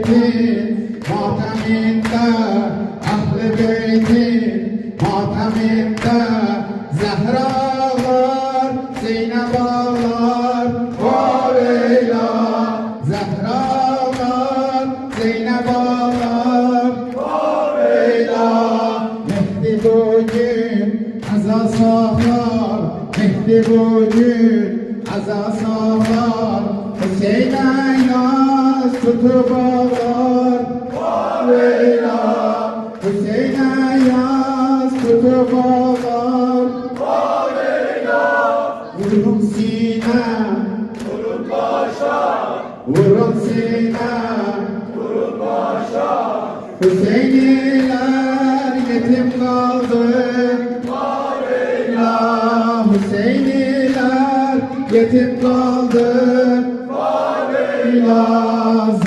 beytin mateminde, Ahl-i beytin mateminde, Zehralar, Zeynep ağlar, var eyla. Zehralar, Zeynep ağlar, var eyla. Mehdi bugün aza sağlar, Mehdi bugün aza sağlar, Hüseyin'e yaz tutup ağlar, var eyla. Hüseyin'e yaz tutup ağlar, var eyla. Vurun sine, Vurun başa, vurun sine, vurun başa, Hüseyniler yetim kaldı, var eyla, Hüseyniler yetim kaldı, var eyla. eyla.